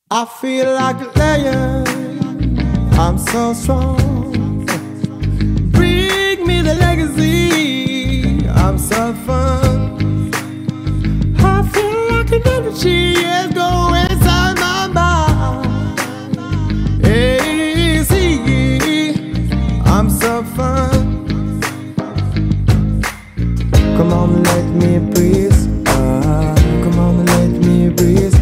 I feel like a lion, I'm so strong. Bring me the legacy, I'm so fun. I feel like an energy is going inside my mind. Hey, see, I'm so fun. Come on, let me breathe. Come on, let me breathe.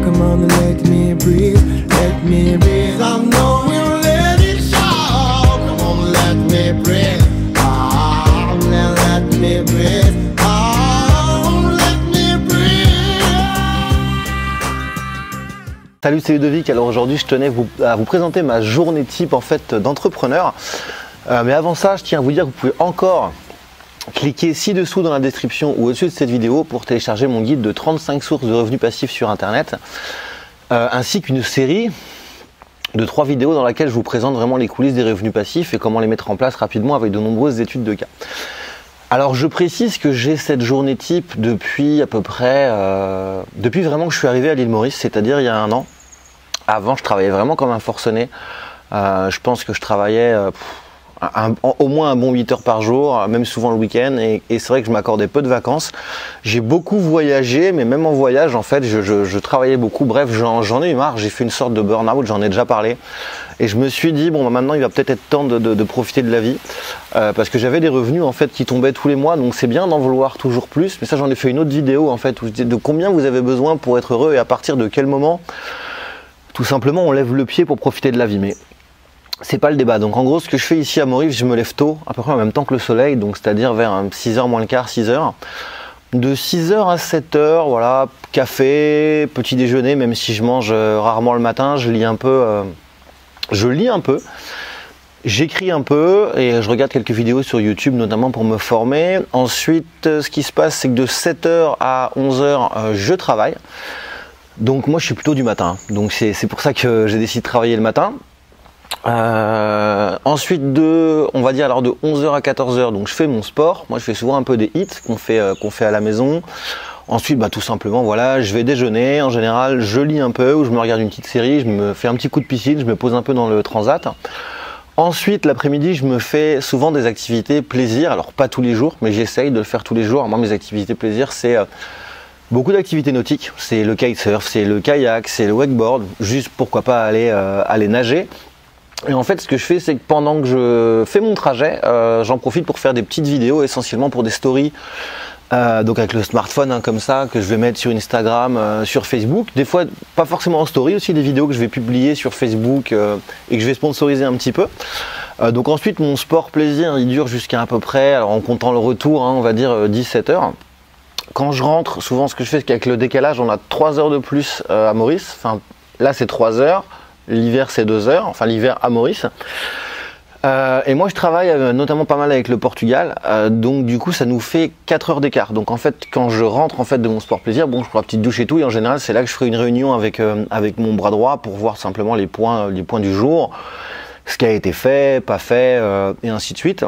Come on, let me breathe, let me breathe. I know we'll let it show. Come on, let me breathe. Oh, let me breathe. Oh, let me breathe. Salut, c'est Ludovic. Alors aujourd'hui, je tenais à vous présenter ma journée type en fait d'entrepreneur. Mais avant ça, je tiens à vous dire que vous pouvez encore cliquez ci-dessous dans la description ou au-dessus de cette vidéo pour télécharger mon guide de 35 sources de revenus passifs sur Internet, ainsi qu'une série de 3 vidéos dans laquelle je vous présente vraiment les coulisses des revenus passifs et comment les mettre en place rapidement avec de nombreuses études de cas. Alors je précise que j'ai cette journée type depuis à peu près, depuis vraiment que je suis arrivé à l'île Maurice, c'est-à-dire il y a 1 an. Avant, je travaillais vraiment comme un forcené. Je pense que je travaillais au moins un bon 8 heures par jour, même souvent le week-end, et c'est vrai que je m'accordais peu de vacances. J'ai beaucoup voyagé, mais même en voyage, en fait, je travaillais beaucoup. Bref, j'en ai eu marre, j'ai fait une sorte de burn-out, j'en ai déjà parlé. Et je me suis dit, bon, maintenant, il va peut-être être temps de profiter de la vie, parce que j'avais des revenus, en fait, qui tombaient tous les mois, donc c'est bien d'en vouloir toujours plus. Mais ça, j'en ai fait une autre vidéo, en fait, où je disais de combien vous avez besoin pour être heureux et à partir de quel moment, tout simplement, on lève le pied pour profiter de la vie. Mais c'est pas le débat. Donc en gros, ce que je fais ici à Maurice, je me lève tôt, à peu près en même temps que le soleil, donc c'est-à-dire vers 6h moins le quart, 6h. De 6h à 7h, voilà, café, petit déjeuner, même si je mange rarement le matin, je lis un peu, j'écris un peu et je regarde quelques vidéos sur YouTube, notamment pour me former. Ensuite, ce qui se passe, c'est que de 7h à 11h, je travaille. Donc moi, je suis plutôt du matin, donc c'est pour ça que j'ai décidé de travailler le matin. Ensuite on va dire alors de 11h à 14h, donc je fais mon sport. Moi je fais souvent un peu des hits qu'on fait à la maison. Ensuite tout simplement voilà, je vais déjeuner. En général je lis un peu ou je me regarde une petite série, je me fais un petit coup de piscine, je me pose un peu dans le transat. Ensuite l'après-midi je me fais souvent des activités plaisir, alors pas tous les jours mais j'essaye de le faire tous les jours. Moi mes activités plaisir c'est beaucoup d'activités nautiques, c'est le kitesurf, c'est le kayak, c'est le wakeboard, juste pourquoi pas aller nager. Et en fait, ce que je fais, c'est que pendant que je fais mon trajet, j'en profite pour faire des petites vidéos, essentiellement pour des stories, donc avec le smartphone comme ça, que je vais mettre sur Instagram, sur Facebook. Des fois, pas forcément en story, aussi des vidéos que je vais publier sur Facebook et que je vais sponsoriser un petit peu. Donc ensuite, mon sport plaisir, il dure jusqu'à peu près, alors en comptant le retour, on va dire 17h. Quand je rentre, souvent ce que je fais, c'est qu'avec le décalage, on a 3 heures de plus à Maurice. Enfin, là, c'est 3 heures. L'hiver c'est 2 heures, enfin l'hiver à Maurice. Et moi je travaille notamment pas mal avec le Portugal, donc du coup ça nous fait 4 heures d'écart. Donc en fait quand je rentre en fait de mon sport plaisir, bon je prends la petite douche et tout, et en général c'est là que je ferai une réunion avec mon bras droit pour voir simplement les points du jour, ce qui a été fait, pas fait, et ainsi de suite.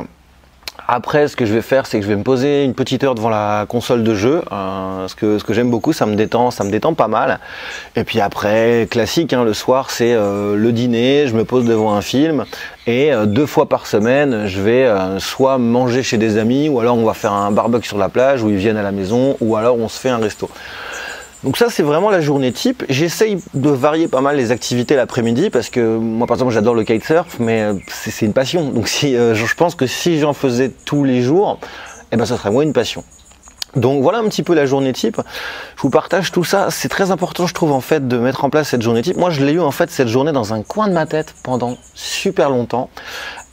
Après, ce que je vais faire, c'est que je vais me poser une petite heure devant la console de jeu, ce que j'aime beaucoup, ça me détend pas mal. Et puis après, classique, le soir, c'est le dîner, je me pose devant un film, et 2 fois par semaine, je vais soit manger chez des amis, ou alors on va faire un barbecue sur la plage, où ils viennent à la maison, ou alors on se fait un resto. Donc ça c'est vraiment la journée type. J'essaye de varier pas mal les activités l'après-midi parce que moi par exemple j'adore le kitesurf, mais c'est une passion. Donc je pense que si j'en faisais tous les jours, ça serait moins une passion. Donc voilà un petit peu la journée type. Je vous partage tout ça. C'est très important je trouve en fait de mettre en place cette journée type. Moi je l'ai eu en fait cette journée dans un coin de ma tête pendant super longtemps.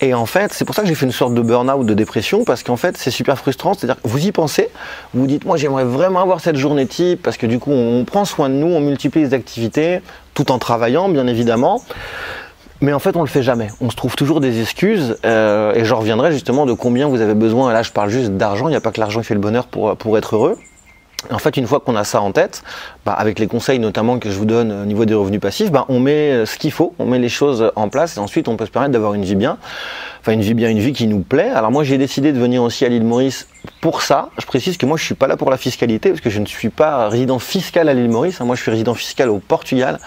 Et en fait, c'est pour ça que j'ai fait une sorte de burn-out, de dépression, parce qu'en fait, c'est super frustrant. C'est-à-dire que vous y pensez, vous vous dites, moi, j'aimerais vraiment avoir cette journée type, parce que du coup, on prend soin de nous, on multiplie les activités, tout en travaillant, bien évidemment. Mais en fait, on le fait jamais. On se trouve toujours des excuses, et j'en reviendrai justement de combien vous avez besoin. Et là, je parle juste d'argent. Il n'y a pas que l'argent qui fait le bonheur pour être heureux. Et en fait, une fois qu'on a ça en tête, avec les conseils notamment que je vous donne au niveau des revenus passifs, on met ce qu'il faut, on met les choses en place et ensuite on peut se permettre d'avoir une vie bien. Enfin, une vie qui nous plaît. Alors moi, j'ai décidé de venir aussi à l'île Maurice pour ça. Je précise que moi, je suis pas là pour la fiscalité parce que je ne suis pas résident fiscal à l'île Maurice. Moi, je suis résident fiscal au Portugal.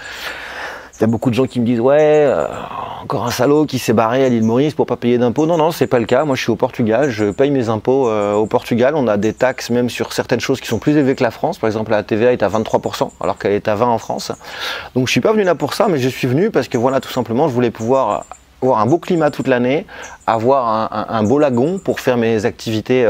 Il y a beaucoup de gens qui me disent ouais, encore un salaud qui s'est barré à l'île Maurice pour pas payer d'impôts. Non, non, c'est pas le cas. Moi, je suis au Portugal, je paye mes impôts au Portugal. On a des taxes même sur certaines choses qui sont plus élevées que la France. Par exemple, la TVA est à 23% alors qu'elle est à 20% en France. Donc, je suis pas venu là pour ça, mais je suis venu parce que voilà, tout simplement, je voulais pouvoir avoir un beau climat toute l'année, avoir un beau lagon pour faire mes activités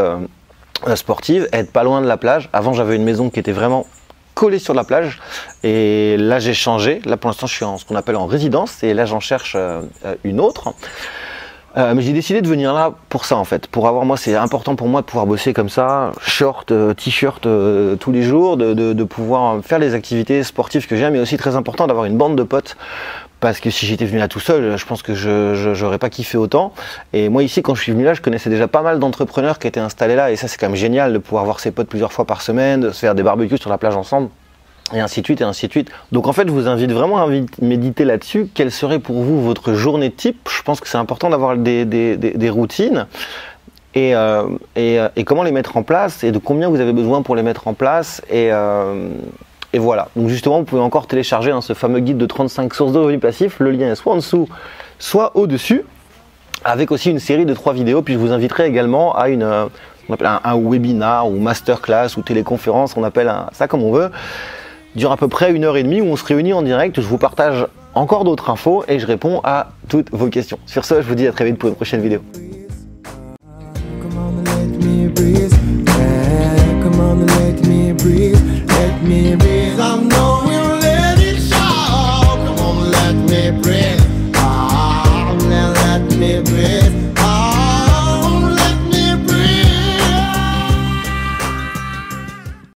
sportives, être pas loin de la plage. Avant, j'avais une maison qui était vraiment collé sur la plage et là j'ai changé. Là pour l'instant je suis en ce qu'on appelle en résidence et là j'en cherche une autre. Mais j'ai décidé de venir là pour ça en fait, pour avoir, moi c'est important pour moi de pouvoir bosser comme ça, short, t-shirt tous les jours, de pouvoir faire les activités sportives que j'aime, mais aussi très important d'avoir une bande de potes. Parce que si j'étais venu là tout seul, je pense que je n'aurais pas kiffé autant. Et moi ici, quand je suis venu là, je connaissais déjà pas mal d'entrepreneurs qui étaient installés là. Et ça, c'est quand même génial de pouvoir voir ses potes plusieurs fois par semaine, de se faire des barbecues sur la plage ensemble, et ainsi de suite, et ainsi de suite. Donc en fait, je vous invite vraiment à méditer là-dessus. Quelle serait pour vous votre journée type? Je pense que c'est important d'avoir des routines. Et comment les mettre en place, et de combien vous avez besoin pour les mettre en place. Et voilà, donc justement vous pouvez encore télécharger ce fameux guide de 35 sources de revenus passifs, le lien est soit en dessous, soit au-dessus, avec aussi une série de 3 vidéos, puis je vous inviterai également à on appelle un webinar ou masterclass ou téléconférence, on appelle ça comme on veut, dure à peu près 1h30 où on se réunit en direct, je vous partage encore d'autres infos et je réponds à toutes vos questions. Sur ce, je vous dis à très vite pour une prochaine vidéo.